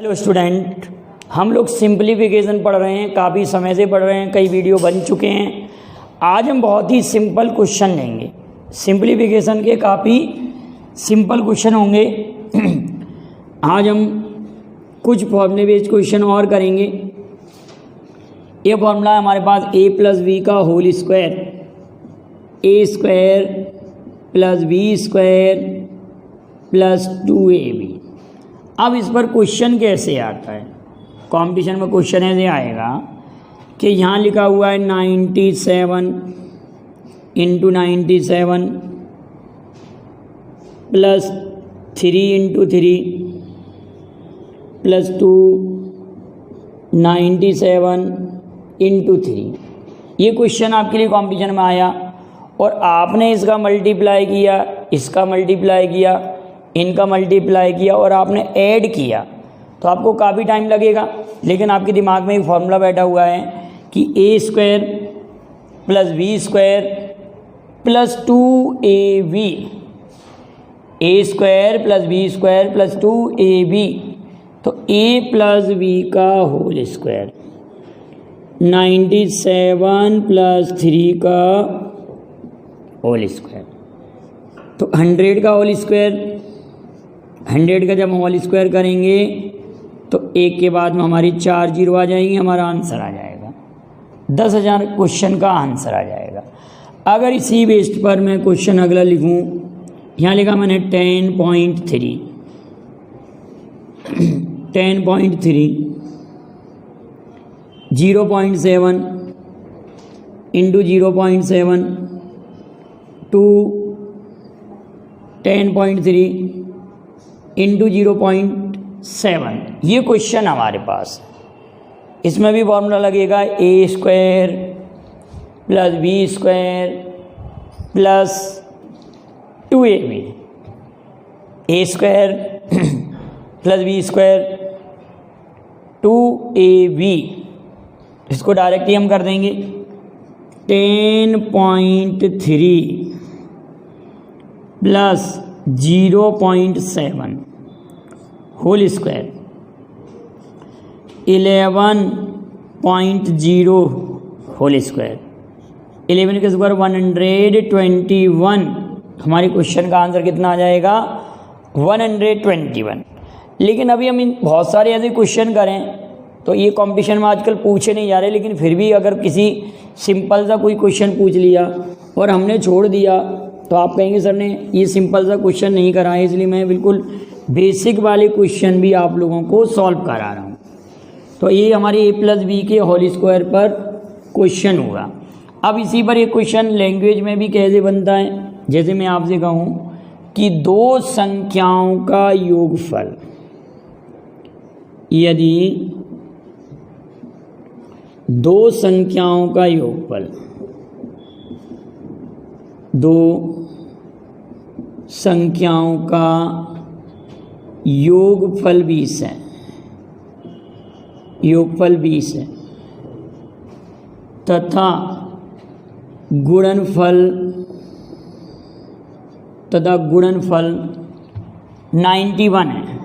Hello student, हम लोग simplification पढ़ रहे हैं, काफ़ी समय से पढ़ रहे हैं, कई वीडियो बन चुके हैं। आज हम बहुत ही सिंपल क्वेश्चन लेंगे। सिंप्लीफिकेशन के काफ़ी सिंपल क्वेश्चन होंगे। आज हम कुछ फॉर्मूले बेस्ड क्वेश्चन और करेंगे। ये फॉर्मूला है हमारे पास a प्लस बी का whole square, A square plus B square plus 2ab। अब इस पर क्वेश्चन कैसे आता है? कंपटीशन में क्वेश्चन ऐसे आएगा कि यहाँ लिखा हुआ है 97 into 97 plus 3 into 3 plus 2 97 into 3। ये क्वेश्चन आपके लिए कंपटीशन में आया और आपने इसका मल्टीप्लाई किया, इसका मल्टीप्लाई किया, इनका मल्टीप्लाई किया और आपने ऐड किया, तो आपको काफ़ी टाइम लगेगा। लेकिन आपके दिमाग में एक फॉर्मूला बैठा हुआ है कि A square plus B square plus 2ab, A square plus B square plus 2ab, तो a प्लस बी का होल स्क्वायर 97 प्लस 3 का होल स्क्वायर, तो 100 का होल स्क्वायर, 100 का जब हम होल स्क्वायर करेंगे तो एक के बाद में हमारी 4 जीरो आ जाएंगी, हमारा आंसर आ जाएगा 10,000 क्वेश्चन का आंसर आ जाएगा। अगर इसी बेस्ड पर मैं क्वेश्चन अगला लिखूं, यहाँ लिखा मैंने 10.3 0.7 इंटू 0.7 टू 10.3 इंटू 0.7। ये क्वेश्चन हमारे पास, इसमें भी फॉर्मूला लगेगा A square plus B square plus 2ab, A square plus B square 2ab। इसको डायरेक्टली हम कर देंगे 10.3 plus 0.7 whole square 11.0 whole square, 11 के स्क्वायर 121। हमारे क्वेश्चन का आंसर कितना आ जाएगा? 121। लेकिन अभी हम बहुत सारे ऐसे क्वेश्चन करें तो ये कंपटीशन में आजकल पूछे नहीं जा रहे, लेकिन फिर भी अगर किसी सिंपल सा कोई क्वेश्चन पूछ लिया और हमने छोड़ दिया तो आप कहेंगे सर ने ये सिंपल सा क्वेश्चन नहीं करा है, इसलिए मैं बिल्कुल बेसिक वाले क्वेश्चन भी आप लोगों को सॉल्व करा रहा हूँ। तो ये हमारे ए प्लस बी के होल स्क्वायर पर क्वेश्चन होगा। अब इसी पर एक क्वेश्चन लैंग्वेज में भी कैसे बनता है, जैसे मैं आपसे कहूँ कि दो संख्याओं का योगफल, यदि दो संख्याओं का योगफल, दो संख्याओं का योगफल 20 है, योगफल 20 है तथा गुणनफल 91 है,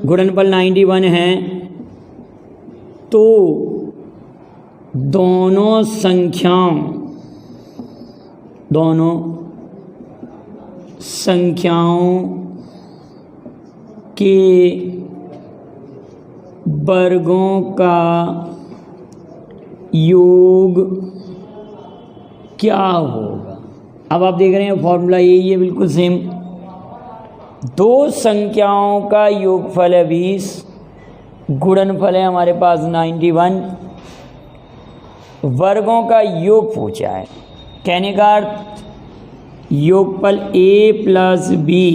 गुणनफल 91 है, तो दोनों संख्याओं के वर्गों का योग क्या होगा? अब आप देख रहे हैं फॉर्मूला यही है, बिल्कुल सेम। दो संख्याओं का योगफल है 20, गुणनफल है हमारे पास 91, वर्गों का योग पूछा है। कहने का अर्थ योगफल A plus B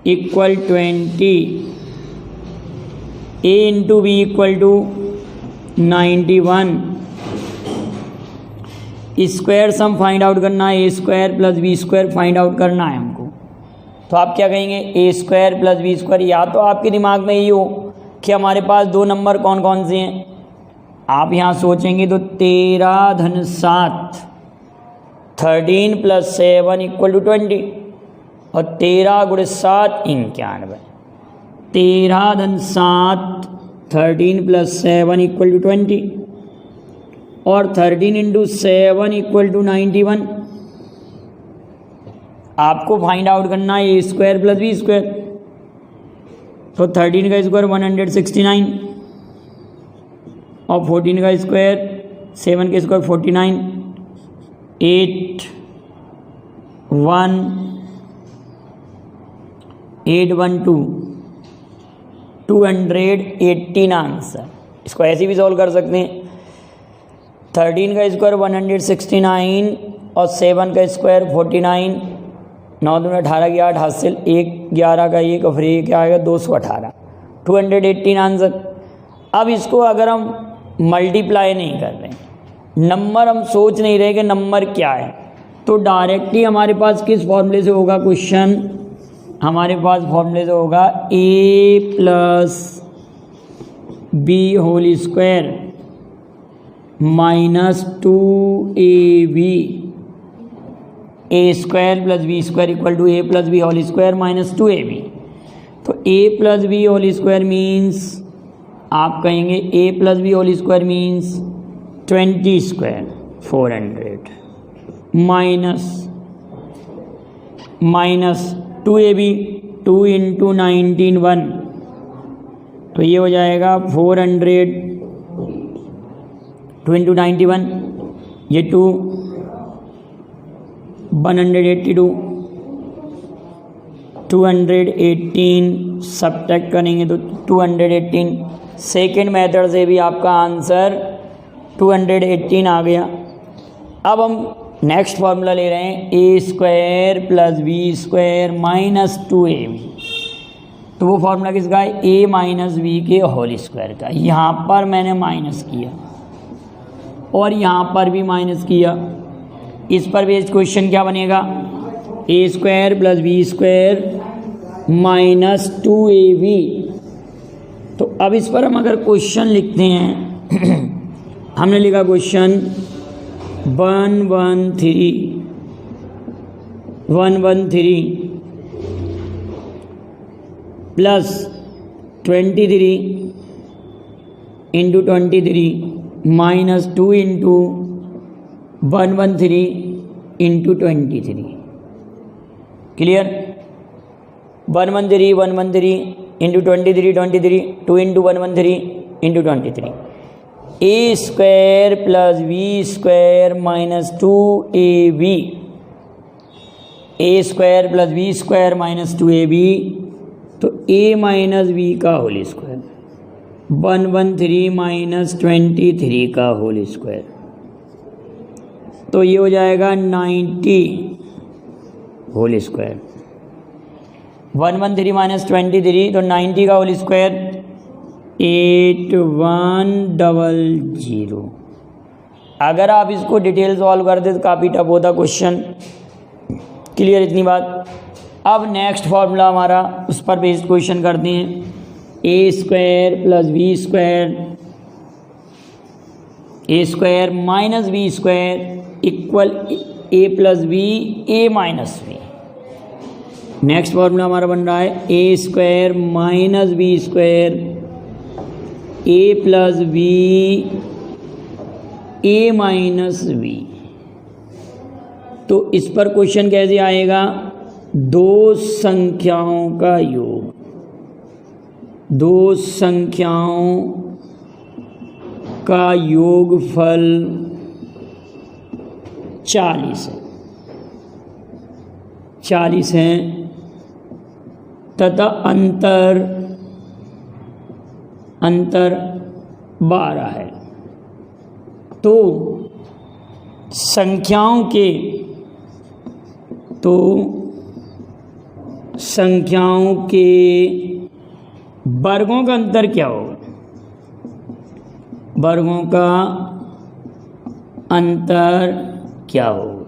equal 20, A into B equal to 91। Square sum find out करना है, A square plus B square find out करना है हमको। तो आप क्या कहेंगे? A square plus B square. या तो आपके दिमाग में ये हो कि हमारे पास दो नंबर कौन कौन से हैं, आप यहाँ सोचेंगे तो 13 धन 7 13 + 7 = 20। और 13 गुणे 7 91, 13 धन 7 13 प्लस 7 इक्वल टू 20 और 13 इंटू 7 इक्वल टू 91। आपको फाइंड आउट करना है A square plus B square. तो 13 का स्क्वायर 169 और 14 का स्क्वायर 7 का स्क्वायर 49, 8 1 8 1 2 218 आंसर। इसको ऐसे भी सॉल्व कर सकते हैं। 13 का स्क्वायर 169 और 7 का स्क्वायर 49, 9 दूनी 18 की 8 हासिल 1 11 का 1 और फिर ये क्या आएगा 218, 218 आंसर। अब इसको अगर हम मल्टीप्लाई नहीं कर रहे, नंबर हम सोच नहीं रहे कि नंबर क्या है, तो डायरेक्टली हमारे पास किस फॉर्मूले से होगा क्वेश्चन, हमारे पास फॉर्मूले से होगा a plus B whole square minus 2ab, A square plus B square equal to A plus B whole square minus 2ab। तो a plus B whole square means आप कहेंगे a plus B whole square means 20 square 400 minus 2ab 2 into 19 1, तो ये हो जाएगा 400 2 into 91, ये 2 182 218 subtract करेंगे तो 218। सेकेंड मेथड से भी आपका आंसर 218 आ गया। अब हम नेक्स्ट फार्मूला ले रहे हैं A square plus B square minus 2ab। तो वो फार्मूला किसका है, ए माइनस बी के होल स्क्वायर का। यहाँ पर मैंने माइनस किया और यहाँ पर भी माइनस किया। इस पर बेस्ड क्वेश्चन क्या बनेगा, A square plus B square minus 2ab। तो अब इस पर हम अगर क्वेश्चन लिखते हैं, हमने लिखा question 113 plus 23 into 23 minus 2 into 113 into 23। Clear, 113 into 23 2 into 113 into 23, A square plus B square minus 2ab, A square plus B square minus 2ab। तो a माइनस बी का होल स्क्वायर 113 माइनस 23 का whole square, तो ये हो जाएगा 90 whole square. 113 minus 23 तो 90 का whole square 8100। अगर आप इसको डिटेल सॉल्व कर दे तो काफ़ी टफ होता क्वेश्चन। क्लियर इतनी बात। अब नेक्स्ट फार्मूला हमारा उस पर बेस्ड क्वेश्चन करते हैं, A square plus B square minus B square equal A plus B A minus B. Next formula हमारा बन रहा है A square minus B square A plus B A minus B. तो इस पर क्वेश्चन कैसे आएगा, दो संख्याओं का योग, दो संख्याओं का योगफल 40 है तथा अंतर 12 है। तो संख्याओं के वर्गों का अंतर क्या होगा, वर्गों का अंतर क्या होगा।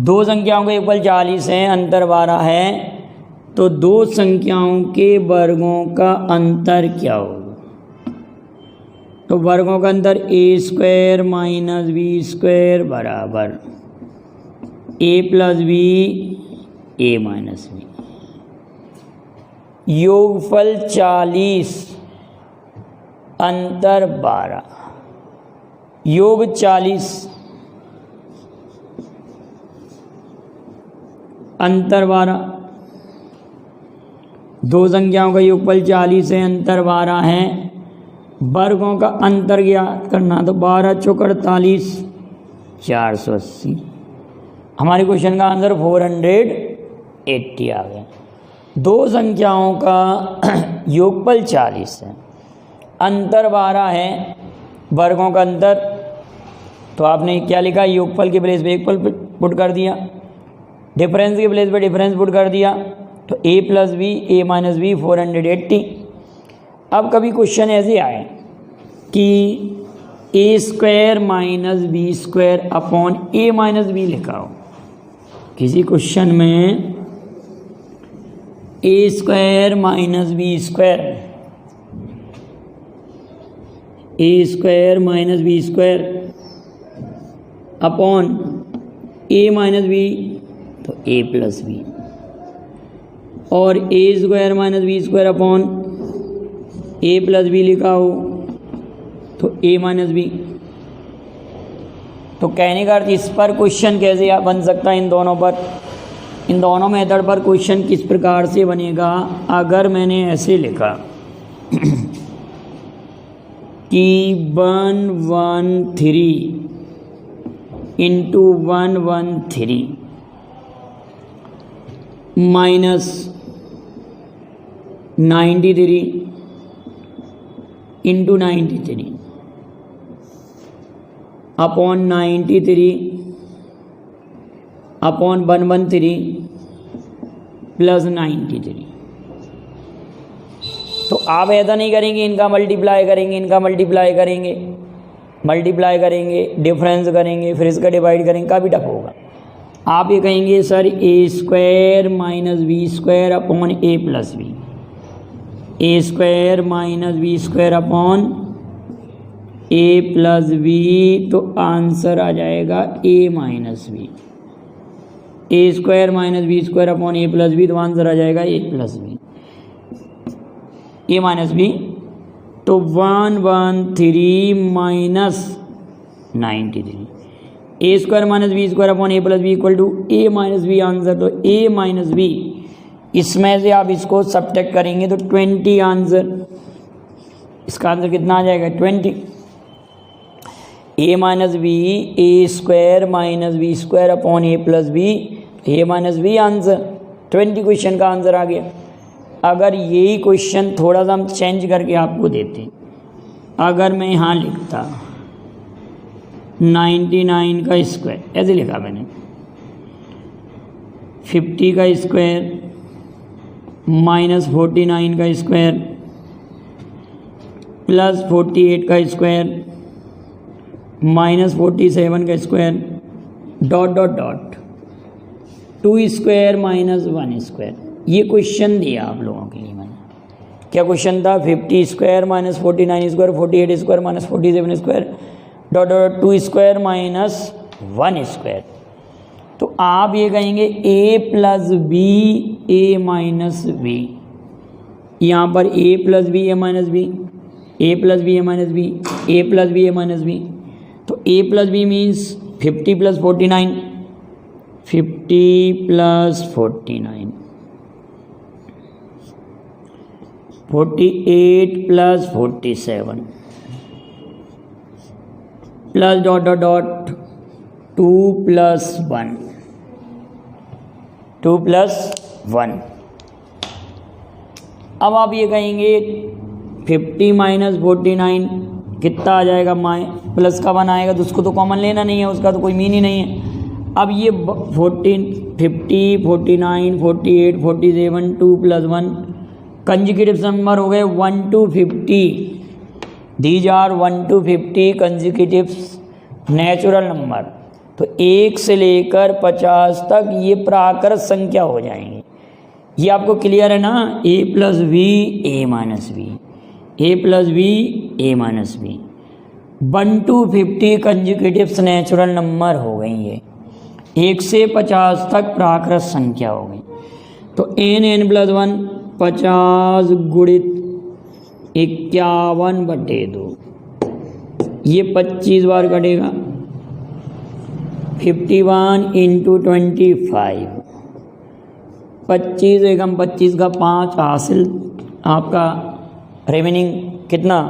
दो संख्याओं का योगफल 40 है, अंतर 12 है, तो दो संख्याओं के वर्गों का अंतर क्या होगा। तो वर्गों का अंतर ए स्क्वायर माइनस बी स्क्वायर बराबर ए plus B A minus B. योगफल 40 अंतर 12, योग 40 अंतर 12। दो संख्याओं का योगफल 40 है, अंतर 12 है। वर्गों का अंतर ज्ञात करना, तो 12 चौक 48 480। हमारे क्वेश्चन का आंसर 480 आ गया। दो संख्याओं का योगफल 40 है, अंतर 12 है, वर्गों का अंतर, तो आपने क्या लिखा, योगफल के प्लेस पे योगफल पुट कर दिया, डिफरेंस के प्लेस पे डिफरेंस पुट कर दिया, तो a plus B A minus B 480। अब कभी क्वेश्चन ऐसे आए कि A square minus B square upon A minus B लिखा हो, किसी क्वेश्चन में A square minus B square, A square minus B square upon A minus B, तो ए प्लस बी, और A square minus B square upon A plus B लिखा हो तो ए minus B. तो कहने का अर्थ इस पर क्वेश्चन कैसे बन सकता है, इन दोनों पर, इन दोनों मेथड पर क्वेश्चन किस प्रकार से बनेगा। अगर मैंने ऐसे लिखा कि 113 into 113 minus 93 into 93 upon 93 upon 113 plus 93। तो आप ऐसा नहीं करेंगे, इनका मल्टीप्लाई करेंगे, इनका मल्टीप्लाई करेंगे, मल्टीप्लाई करेंगे, डिफरेंस करेंगे, फिर इसका डिवाइड करेंगे, काफ़ी टफ होगा। आप ये कहेंगे sir A square minus B square upon A plus B, A square minus B square upon A plus B, तो आंसर आ जाएगा A minus B. A square minus B square upon A plus B, तो answer आ जाएगा A plus B, A minus B. तो 113 minus 93, A square minus B square upon A plus B equal to A minus B answer. तो ए minus B, इसमें से आप इसको subtract करेंगे तो 20 आंसर, इसका आंसर कितना आ जाएगा 20। A minus B, A square minus B square upon A plus B, A minus B answer 20 question का आंसर आ गया। अगर यही क्वेश्चन थोड़ा सा हम चेंज करके आपको देते, अगर मैं यहाँ लिखता 99 का स्क्वायर, ऐसे लिखा मैंने, 50 का स्क्वायर माइनस 49 का स्क्वायर प्लस 48 का स्क्वायर माइनस 47 का square dot dot dot 2 square minus 1 square. ये क्वेश्चन दिया आप लोगों के लिए मैंने। क्या क्वेश्चन था, 50 square minus 49 square 48 square minus 47 square dot dot 2 square minus 1 square. तो आप ये कहेंगे a plus B A minus B, यहाँ पर a plus B A minus B, A plus B A minus B, A plus B A minus B. तो a plus B means 50 plus 49, 50 plus 49, 48 plus 47 plus dot dot dot 2 plus 1, 2 plus 1। अब आप ये कहेंगे 50 minus 49 कितना आ जाएगा, plus का 1 आएगा, तो उसको तो कॉमन लेना नहीं है, उसका तो कोई मीन ही नहीं है। अब ये 14 50 49 48 47 2 प्लस 1 कंजिक्यूटिव नंबर हो गए 1 to 50। These are 1 to 50 consecutive natural number. तो 1 से लेकर 50 तक ये प्राकृत संख्या हो जाएंगी। ये आपको क्लियर है ना, a plus B A minus B, A plus B A minus B, 1 to 50 consecutive natural number हो गई ये। 1 से 50 तक प्राकृत संख्या होगी। तो n+1 50 गुणित 51/2, ये 25 बार कटेगा। 51 × 25, 25 एकम 25 का 5 हासिल, आपका रिमेनिंग कितना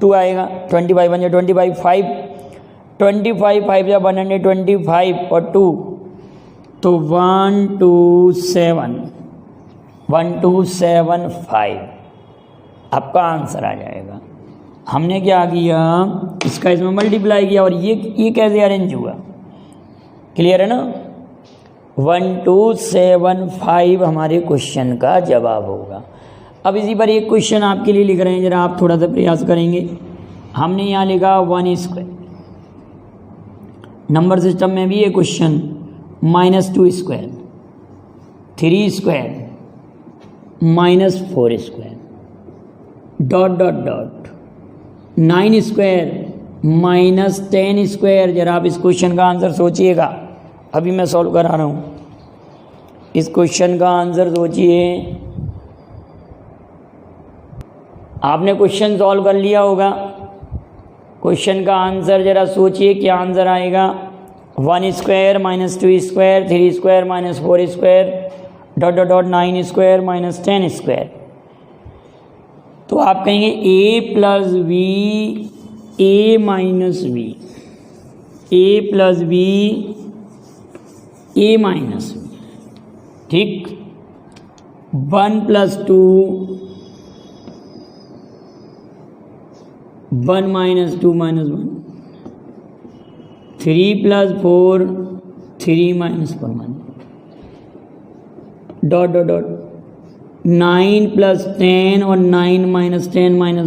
2 आएगा। 25 बन जाए 25 5, 25 5 या 125 और 2 तो 127,5 आपका आंसर आ जाएगा। हमने क्या किया, इसका इसमें मल्टीप्लाई किया और ये कैसे अरेंज हुआ, क्लियर है ना। 1275 हमारे क्वेश्चन का जवाब होगा। अब इसी पर एक क्वेश्चन आपके लिए लिख रहे हैं, जरा आप थोड़ा सा प्रयास करेंगे। हमने यहाँ लिखा 1²। नंबर सिस्टम में भी ये क्वेश्चन -2², 3² -4², ... 9² -10²। जरा आप इस क्वेश्चन का आंसर सोचिएगा, अभी मैं सॉल्व करा रहा हूँ। इस क्वेश्चन का आंसर सोचिए। आपने क्वेश्चन सॉल्व कर लिया होगा, क्वेश्चन का आंसर जरा सोचिए क्या आंसर आएगा। 1² -2², 3² -4², ... 9² -10²। तो आप कहेंगे a + b, a - b, a + b, a - b, ठीक। 1 + 2, 1 - 2 - 1, 3 + 4, 3 - 1, ... 9 + 10 और 9 - 10 - 1,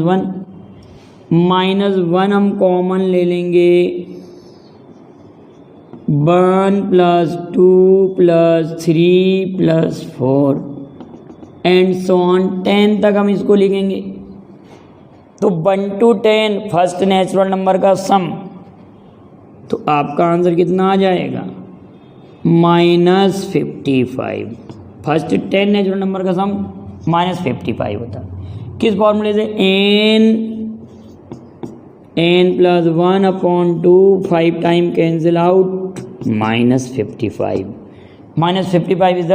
-1 हम कॉमन ले लेंगे। 1 + 2 + 3 + 4 एंड सो ऑन 10 तक हम इसको लिखेंगे। तो 1 to 10 फर्स्ट नेचुरल नंबर का सम, तो आपका आंसर कितना आ जाएगा, -55। फर्स्ट 10 नेचुरल नंबर का सम -55 होता है। किस फॉर्मूले से, n+1/2, 5 time cancel out, -55। -55 is the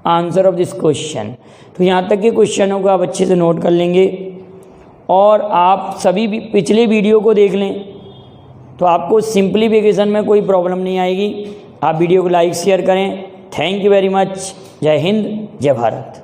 answer of this question. तो यहाँ तक के क्वेश्चनों को आप अच्छे से नोट कर लेंगे और आप सभी भी पिछले वीडियो को देख लें, तो आपको सिंप्लीफिकेशन में कोई प्रॉब्लम नहीं आएगी। आप वीडियो को लाइक शेयर करें। Thank you very much. जय हिंद, जय भारत।